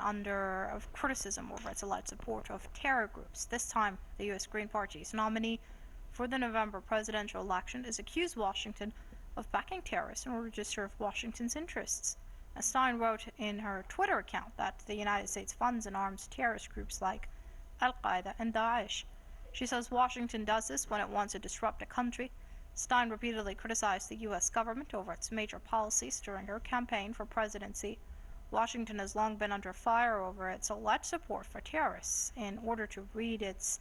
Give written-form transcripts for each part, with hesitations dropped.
under of criticism over its alleged support of terror groups. This time, the U.S. Green Party's nominee for the November presidential election is accused Washington of backing terrorists in order to serve Washington's interests. Stein wrote in her Twitter account that the United States funds and arms terrorist groups like Al-Qaeda and Daesh. She says Washington does this when it wants to disrupt a country. Stein repeatedly criticized the U.S. government over its major policies during her campaign for presidency. Washington has long been under fire over its alleged support for terrorists in order to lead its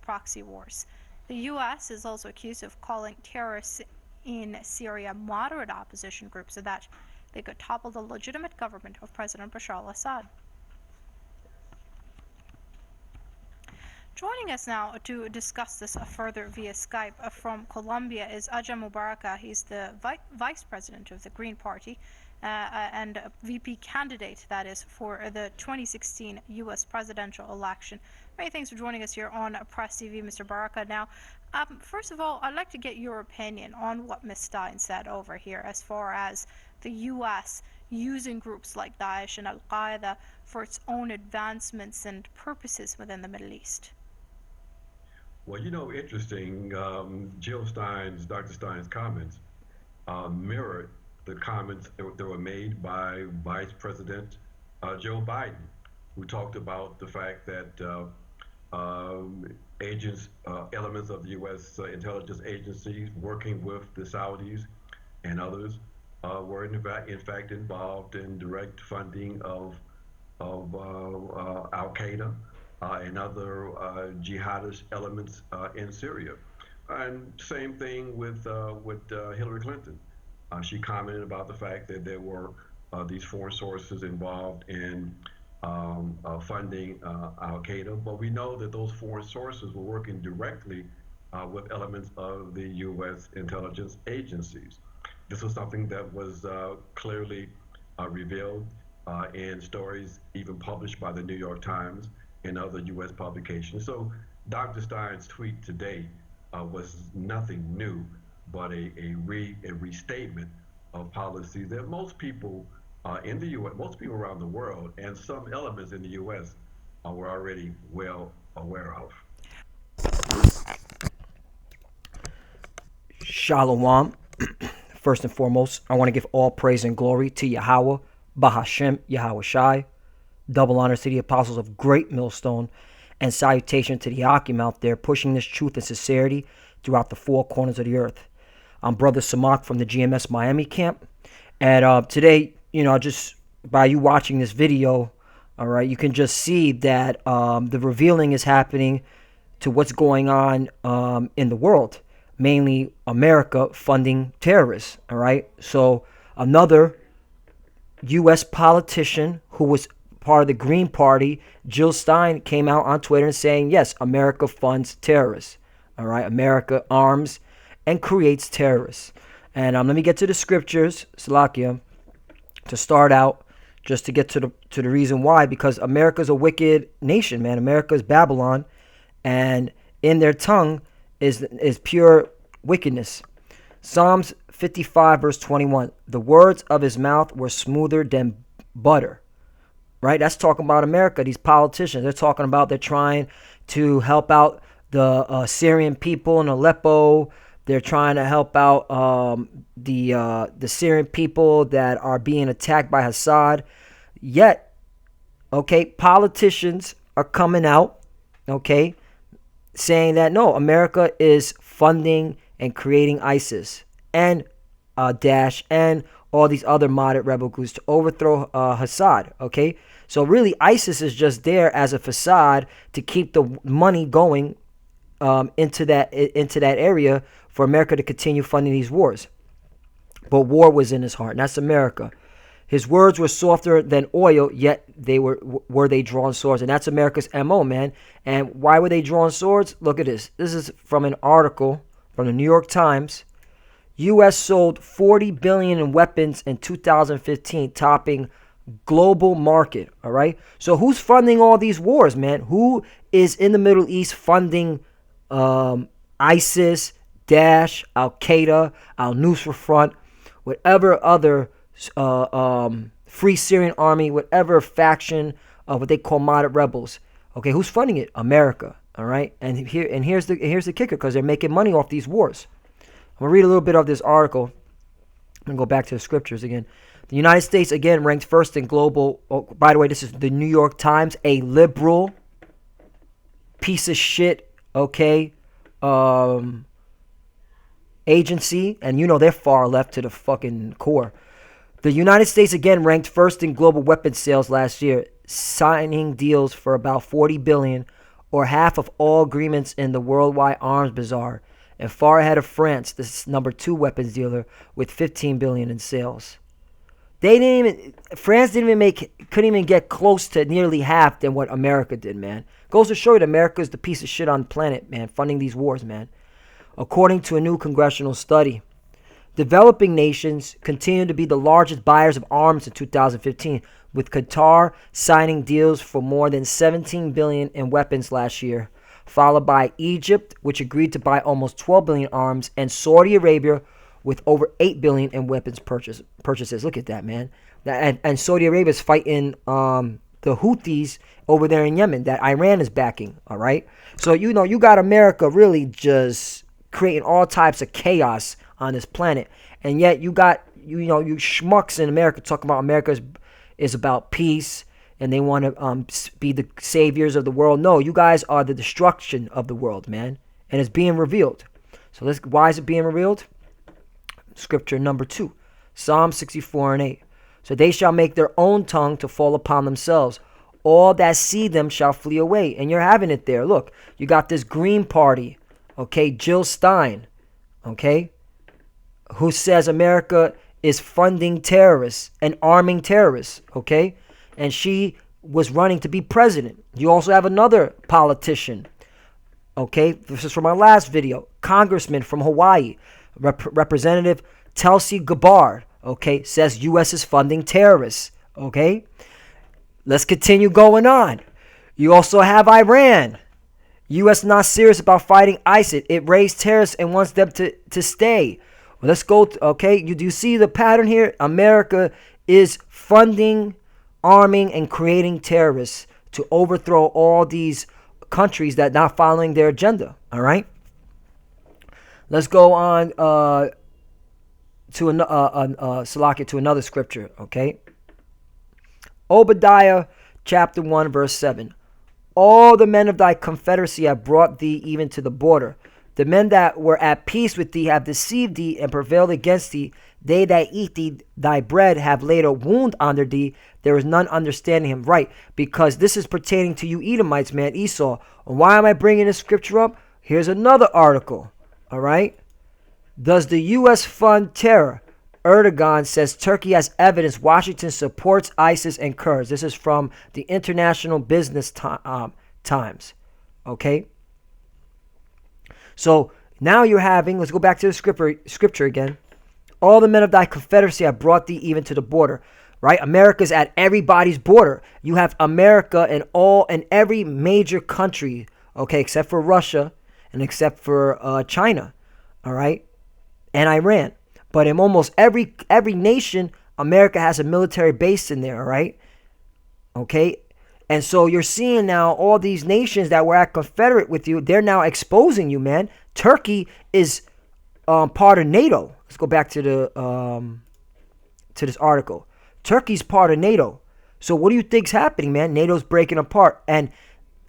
proxy wars. The U.S. is also accused of calling terrorists in Syria moderate opposition groups so that they could topple the legitimate government of President Bashar al-Assad. Joining us now to discuss this further via Skype from Colombia is Ajam Mubaraka. He's the vice president of the Green Party and a VP candidate, that is, for the 2016 U.S. presidential election. Many thanks for joining us here on Press TV, Mr. Baraka. Now, first of all, I'd like to get your opinion on what Ms. Stein said over here as far as the U.S. using groups like Daesh and Al-Qaeda for its own advancements and purposes within the Middle East. Well, interesting. Dr. Stein's comments mirrored the comments that were made by Vice President Joe Biden, who talked about the fact that elements of the U.S. Intelligence agencies working with the Saudis and others were in fact involved in direct funding of Al Qaeda and other jihadist elements in Syria. And same thing with Hillary Clinton. She commented about the fact that there were these foreign sources involved in funding Al Qaeda, but we know that those foreign sources were working directly with elements of the U.S. intelligence agencies. This was something that was clearly revealed in stories even published by the New York Times and other U.S. publications. So Dr. Stein's tweet today was nothing new, but a restatement of policies that most people in the U.S., most people around the world, and some elements in the U.S. Were already well aware of. Shalom. First and foremost, I want to give all praise and glory to Yahweh, Bahashem, Yahweh Shai. Double honors to the apostles of Great Millstone, and salutation to the Akim out there pushing this truth and sincerity throughout the four corners of the earth. I'm Brother Samak from the GMS Miami camp, and today, just by you watching this video, all right, you can just see that the revealing is happening to what's going on in the world, mainly America funding terrorists, all right? So another U.S. politician who was part of the Green Party, Jill Stein, came out on Twitter and saying, yes, America funds terrorists. All right, America arms and creates terrorists. And let me get to the scriptures, Salakia, to start out, just to get to the reason why, because America's a wicked nation, man. America is Babylon, and in their tongue is pure wickedness. Psalms 55, verse 21, the words of his mouth were smoother than butter. Right? That's talking about America, these politicians. They're trying to help out the Syrian people in Aleppo. They're trying to help out the Syrian people that are being attacked by Assad. Yet, okay, politicians are coming out, okay, saying that, no, America is funding and creating ISIS and Daesh and all these other moderate rebel groups to overthrow Assad, okay? So really, ISIS is just there as a facade to keep the money going into that area for America to continue funding these wars. But war was in his heart, and that's America. His words were softer than oil, yet they were they drawn swords, and that's America's MO, man. And why were they drawing swords? Look at this. This is from an article from the New York Times. U.S. sold $40 billion in weapons in 2015, topping global market. All right. So who's funding all these wars, man? Who is in the Middle East funding ISIS, Daesh, Al Qaeda, Al Nusra Front, whatever other Free Syrian Army, whatever faction of what they call moderate rebels. Okay, who's funding it? America. All right, and here's the kicker, because they're making money off these wars. I'm gonna read a little bit of this article. I'm gonna go back to the scriptures again. The United States again ranked first in global. Oh, by the way, this is the New York Times, a liberal piece of shit. Okay, agency, and you know they're far left to the fucking core. The United States again ranked first in global weapons sales last year, signing deals for about $40 billion, or half of all agreements in the worldwide arms bazaar, and far ahead of France, the number 2 weapons dealer, with $15 billion in sales. France couldn't even get close to nearly half than what America did, man. Goes to show you that America is the piece of shit on the planet, man, funding these wars, man. According to a new congressional study, developing nations continue to be the largest buyers of arms in 2015, with Qatar signing deals for more than $17 billion in weapons last year, followed by Egypt, which agreed to buy almost $12 billion arms, and Saudi Arabia with over $8 billion in weapons purchases. Look at that, man. And Saudi Arabia is fighting the Houthis over there in Yemen that Iran is backing, all right? So, you got America really just creating all types of chaos on this planet, and yet you got you schmucks in America talking about America is about peace and they want to be the saviors of the world. No, you guys are the destruction of the world, man, and it's being revealed. So why is it being revealed? Scripture number 2, Psalm 64:8. So they shall make their own tongue to fall upon themselves. All that see them shall flee away. And you're having it there. Look, you got this Green Party, okay, Jill Stein, okay, who says America is funding terrorists and arming terrorists, okay? And she was running to be president. You also have another politician, okay? This is from our last video. Congressman from Hawaii, Representative Tulsi Gabbard, okay, says U.S. is funding terrorists, okay? Let's continue going on. You also have Iran. U.S. not serious about fighting ISIS. It raised terrorists and wants them to stay. Well, let's go, okay? You do see the pattern here? America is funding, arming, and creating terrorists to overthrow all these countries that are not following their agenda, all right? Let's go on to another scripture, okay? Obadiah chapter 1, verse 7. All the men of thy confederacy have brought thee even to the border. The men that were at peace with thee have deceived thee and prevailed against thee. They that eat thee thy bread have laid a wound under thee. There is none understanding him. Right, because this is pertaining to you Edomites, man, Esau. And why am I bringing this scripture up? Here's another article, all right? Does the U.S. fund terror? Erdogan says Turkey has evidence Washington supports ISIS and Kurds. This is from the International Business Times. Okay? So now you're having, let's go back to the scripture again. All the men of thy confederacy have brought thee even to the border. Right? America's at everybody's border. You have America in every major country, okay, except for Russia and except for China. All right? And Iran. But in almost every nation, America has a military base in there, all right? Okay? And so you're seeing now all these nations that were at Confederate with you, they're now exposing you, man. Turkey is part of NATO. Let's go back to this article. Turkey's part of NATO. So what do you think's happening, man? NATO's breaking apart. And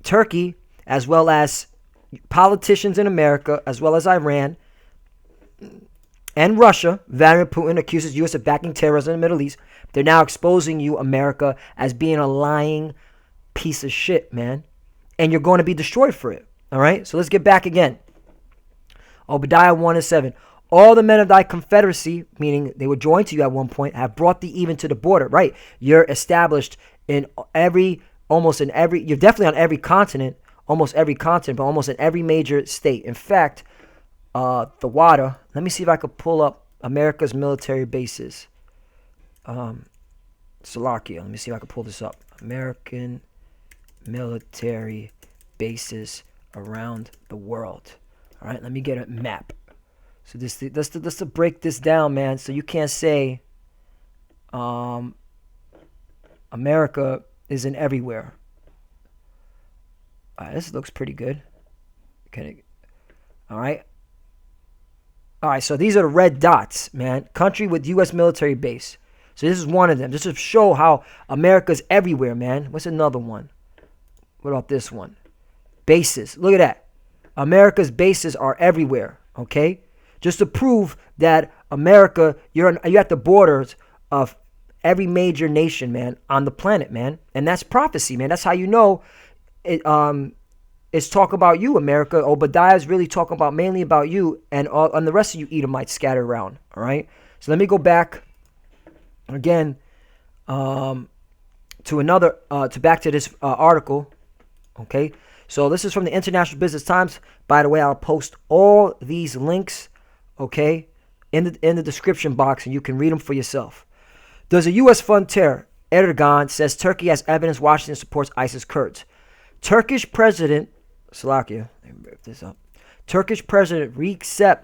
Turkey, as well as politicians in America, as well as Iran, and Russia, Vladimir Putin accuses U.S. of backing terrorism in the Middle East. They're now exposing you, America, as being a lying piece of shit, man. And you're going to be destroyed for it. All right? So let's get back again. Obadiah 1:7. All the men of thy confederacy, meaning they were joined to you at one point, have brought thee even to the border. Right? You're established in you're definitely on every continent, almost every continent, but almost in every major state. In fact, the water. Let me see if I could pull up America's military bases. Slovakia. Let me see if I can pull this up. American military bases around the world. All right, let me get a map. So just to break this down, man. So you can't say America is in everywhere. This looks pretty good. All right. All right, so these are the red dots, man. Country with U.S. military base. So this is one of them. Just to show how America's everywhere, man. What's another one? What about this one? Bases. Look at that. America's bases are everywhere, okay? Just to prove that America, you're at the borders of every major nation, man, on the planet, man. And that's prophecy, man. That's how you know it's talk about you, America. Obadiah is really talking about mainly about you and the rest of you Edomites scattered around, all right? So let me go back again to this article, okay? So this is from the International Business Times. By the way, I'll post all these links, okay, in the description box, and you can read them for yourself. Does a U.S. fund terror? Erdogan says Turkey has evidence Washington supports ISIS Kurds. Turkish President Turkish President Recep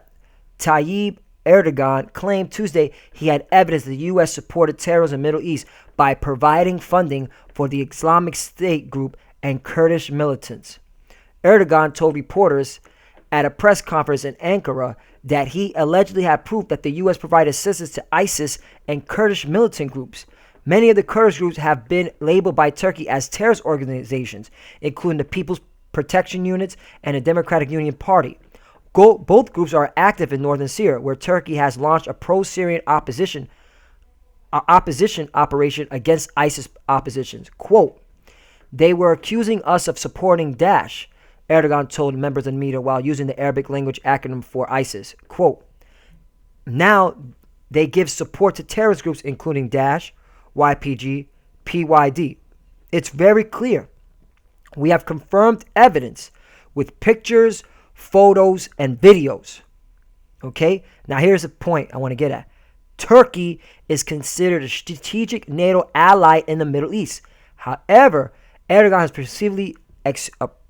Tayyip Erdogan claimed Tuesday he had evidence the U.S. supported terrorism in the Middle East by providing funding for the Islamic State group and Kurdish militants. Erdogan told reporters at a press conference in Ankara that he allegedly had proof that the U.S. provided assistance to ISIS and Kurdish militant groups. Many of the Kurdish groups have been labeled by Turkey as terrorist organizations, including the People's Protection Units and the Democratic Union Party. Both groups are active in northern Syria, where Turkey has launched a pro-Syrian opposition operation against ISIS oppositions. Quote, they were accusing us of supporting Daesh, Erdogan told members of the media while using the Arabic language acronym for ISIS. Quote, now they give support to terrorist groups including Daesh, YPG, PYD. It's very clear. We have confirmed evidence with pictures, photos, and videos. Okay? Now here's a point I want to get at. Turkey is considered a strategic NATO ally in the Middle East. However, Erdogan has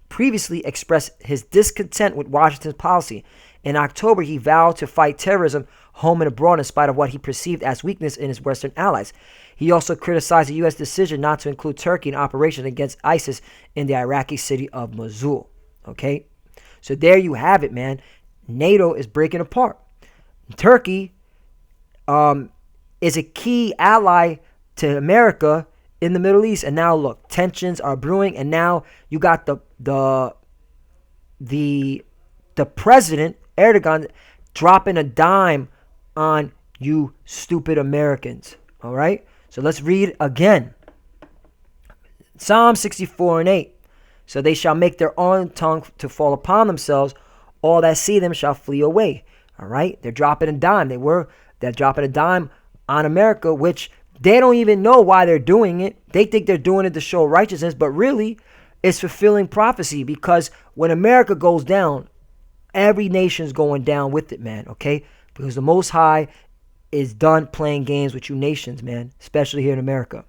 previously expressed his discontent with Washington's policy. In October, he vowed to fight terrorism home and abroad in spite of what he perceived as weakness in his Western allies. He also criticized the U.S. decision not to include Turkey in operations against ISIS in the Iraqi city of Mosul. Okay? So there you have it, man. NATO is breaking apart. Turkey is a key ally to America in the Middle East. And now look, tensions are brewing, and now you got the president, Erdogan, dropping a dime on you stupid Americans. All right? So let's read again. Psalm 64:8. So they shall make their own tongue to fall upon themselves. All that see them shall flee away. All right? They're dropping a dime. They're dropping a dime on America, which they don't even know why they're doing it. They think they're doing it to show righteousness, but really it's fulfilling prophecy, because when America goes down, every nation's going down with it, man, okay? Because the Most High is done playing games with you nations, man, especially here in America.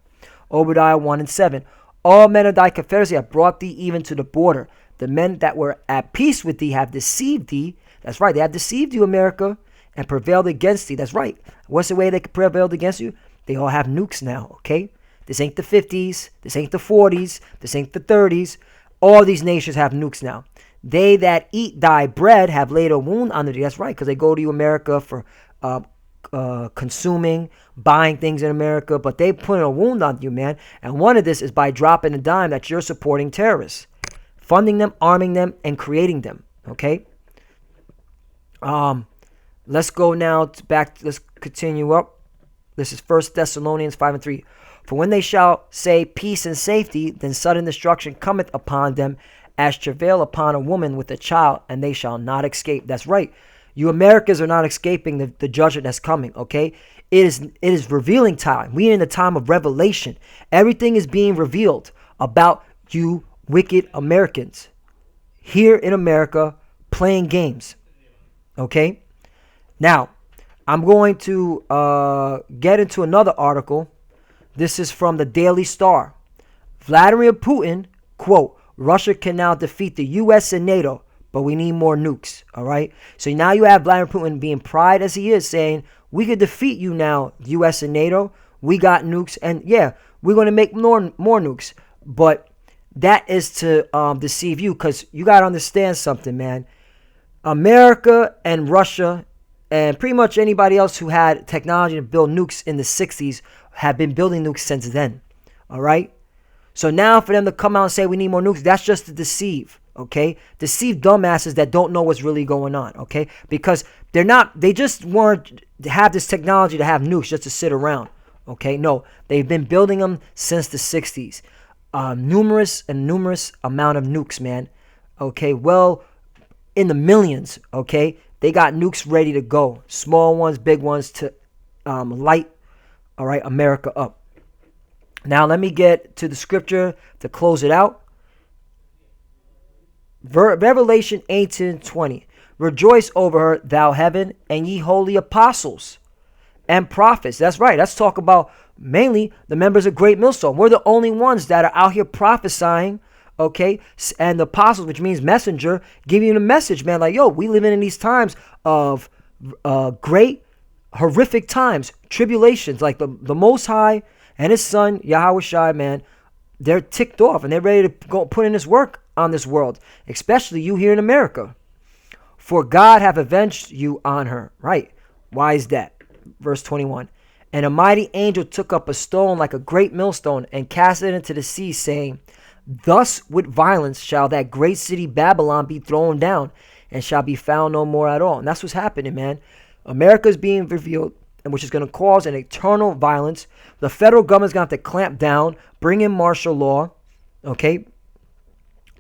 Obadiah 1:7. All men of thy confederacy have brought thee even to the border. The men that were at peace with thee have deceived thee. That's right, they have deceived you, America, and prevailed against thee. That's right. What's the way they prevailed against you? They all have nukes now, okay? This ain't the 50s. This ain't the 40s. This ain't the 30s. All these nations have nukes now. They that eat thy bread have laid a wound on thee. That's right, because they go to you, America, for consuming, buying things in America, but they put a wound on you, man. And one of this is by dropping a dime that you're supporting terrorists, funding them, arming them, and creating them. Okay. Let's go now back. Let's continue up. This is 1 Thessalonians 5:3. For when they shall say peace and safety, then sudden destruction cometh upon them as travail upon a woman with a child, and they shall not escape. That's right. You Americans are not escaping the judgment that's coming, okay? It is revealing time. We are in the time of revelation. Everything is being revealed about you wicked Americans here in America playing games, okay? Now, I'm going to get into another article. This is from the Daily Star. Vladimir Putin, quote, Russia can now defeat the U.S. and NATO, but we need more nukes, all right? So now you have Vladimir Putin being pride as he is, saying, we could defeat you now, U.S. and NATO. We got nukes, and yeah, we're going to make more nukes. But that is to deceive you, because you got to understand something, man. America and Russia and pretty much anybody else who had technology to build nukes in the 60s have been building nukes since then. All right? So now for them to come out and say we need more nukes, that's just to deceive, okay? Deceive dumbasses that don't know what's really going on, okay? Because they just weren't to have this technology to have nukes just to sit around, okay? No, they've been building them since the 60s. Numerous amount of nukes, man, okay? Well, in the millions, okay? They got nukes ready to go. Small ones, big ones to light, all right, America up. Now let me get to the scripture to close it out. Revelation 18:20. Rejoice over her, thou heaven, and ye holy apostles and prophets. That's right. Let's talk about mainly the members of Great Millstone. We're the only ones that are out here prophesying, okay? And the apostles, which means messenger, giving you the message, man. Like, yo, we living in these times of great, horrific times, tribulations. Like the Most High and his son, Yahweh Shai, man, they're ticked off and they're ready to go put in this work on this world, especially you here in America. For God hath avenged you on her. Right. Why is that? Verse 21. And a mighty angel took up a stone like a great millstone and cast it into the sea, saying, thus with violence shall that great city Babylon be thrown down, and shall be found no more at all. And that's what's happening, man. America is being revealed, and which is going to cause an eternal violence. The federal government's going to have to clamp down, bring in martial law, okay?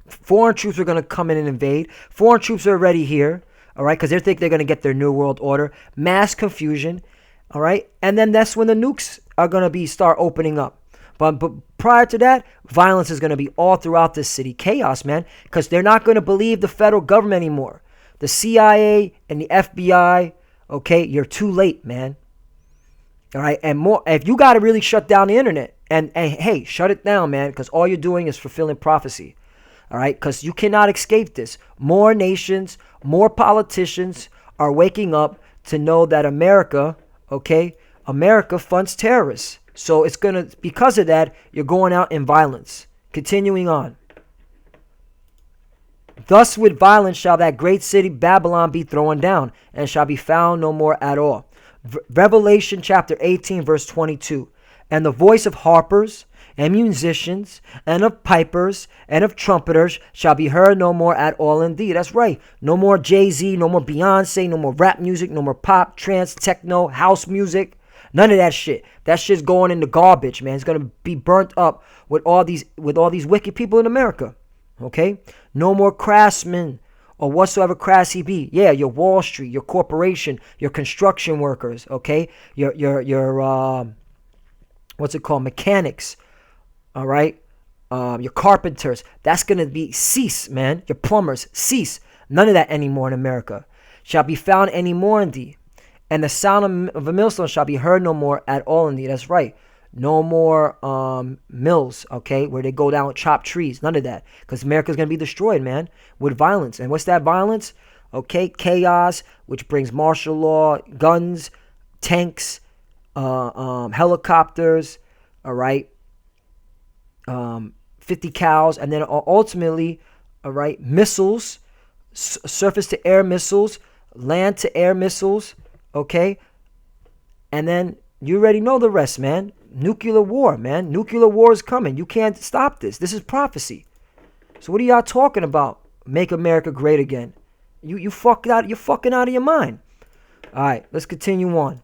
Foreign troops are going to come in and invade. Foreign troops are already here, all right, because they think they're going to get their new world order. Mass confusion, all right? And then that's when the nukes are going to start opening up. But prior to that, violence is going to be all throughout this city. Chaos, man, because they're not going to believe the federal government anymore. The CIA and the FBI, okay, you're too late, man. All right, and more, if you got to really shut down the internet, and hey, shut it down, man, because all you're doing is fulfilling prophecy. All right, because you cannot escape this. More nations, more politicians are waking up to know that America, okay, America funds terrorists. So it's going to, because of that, you're going out in violence. Continuing on. Thus with violence shall that great city Babylon be thrown down, and shall be found no more at all. Revelation chapter 18 verse 22. And the voice of harpers and musicians and of pipers and of trumpeters shall be heard no more at all indeed. That's right. No more Jay-Z, no more Beyonce, no more rap music, no more pop, trance, techno, house music. None of that shit. That shit's going in the garbage, man. It's going to be burnt up with all these wicked people in America. Okay? No more craftsmen or whatsoever crass he be. Yeah, your Wall Street, your corporation, your construction workers, okay? Your what's it called? Mechanics, all right? Your carpenters. That's going to cease, man. Your plumbers, cease. None of that anymore in America. Shall be found any more in thee. And the sound of a millstone shall be heard no more at all in thee. That's right. No more mills, okay, where they go down and chop trees. None of that. Because America's going to be destroyed, man, with violence. And what's that violence? Okay, chaos, which brings martial law, guns, tanks, helicopters, all right, 50 cows, and then ultimately, all right, missiles, surface-to-air missiles, land-to-air missiles, okay, and then you already know the rest, man. Nuclear war, man. Nuclear war is coming. You can't stop this. This is prophecy. So what are y'all talking about? Make America great again. You're fucking out of your mind. All right, let's continue on.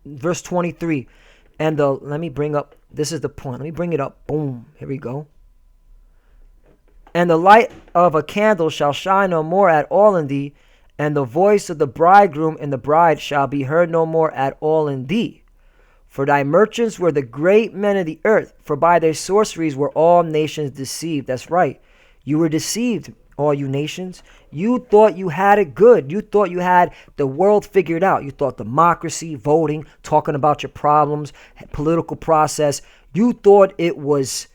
Verse 23. And let me bring up, this is the point. Let me bring it up. Boom. Here we go. And the light of a candle shall shine no more at all in thee, and the voice of the bridegroom and the bride shall be heard no more at all in thee. For thy merchants were the great men of the earth, for by their sorceries were all nations deceived. That's right. You were deceived, all you nations. You thought you had it good. You thought you had the world figured out. You thought democracy, voting, talking about your problems, political process. You thought it was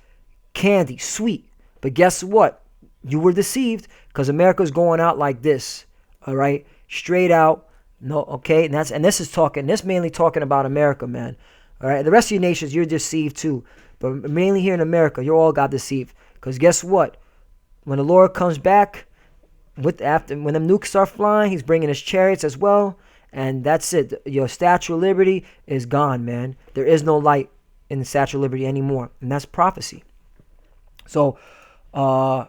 candy, sweet. But guess what? You were deceived, because America's going out like this. All right? Straight out, No, okay, and this mainly talking about America, man. All right, the rest of your nations, you're deceived too, but mainly here in America, you all got deceived. Cause guess what? When the Lord comes back, when the nukes start flying, He's bringing His chariots as well, and that's it. Your Statue of Liberty is gone, man. There is no light in the Statue of Liberty anymore, and that's prophecy. So, Lord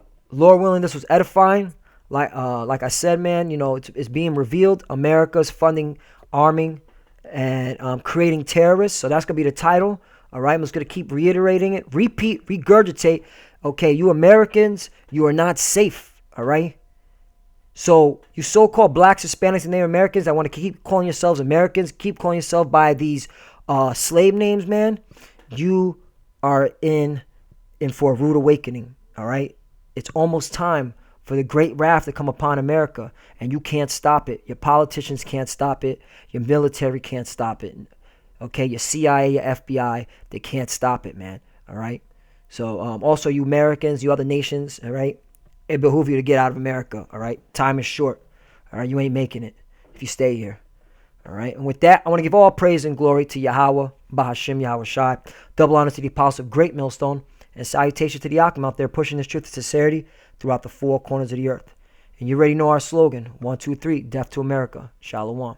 willing, this was edifying. Like I said, man, you know, it's being revealed. America's funding, arming, and creating terrorists. So that's gonna be the title. All right, I'm just gonna keep reiterating it, repeat, regurgitate. Okay, you Americans, you are not safe. All right. So you so-called blacks, Hispanics, and Native Americans that want to keep calling yourselves Americans, keep calling yourself by these slave names, man. You are in for a rude awakening. All right. It's almost time for the great wrath to come upon America, and you can't stop it. Your politicians can't stop it. Your military can't stop it. Okay, your CIA, your FBI, they can't stop it, man. All right. So also you Americans, you other nations, all right, it behooves you to get out of America. All right, time is short. All right, you ain't making it if you stay here. All right, and with that, I want to give all praise and glory to Yahweh, Bahashim, Yahweh Shai. Double honor to the apostle of Great Millstone, and salutation to the Akim out there pushing this truth and sincerity throughout the four corners of the earth. And you already know our slogan, 1, 2, 3, death to America. Shalom.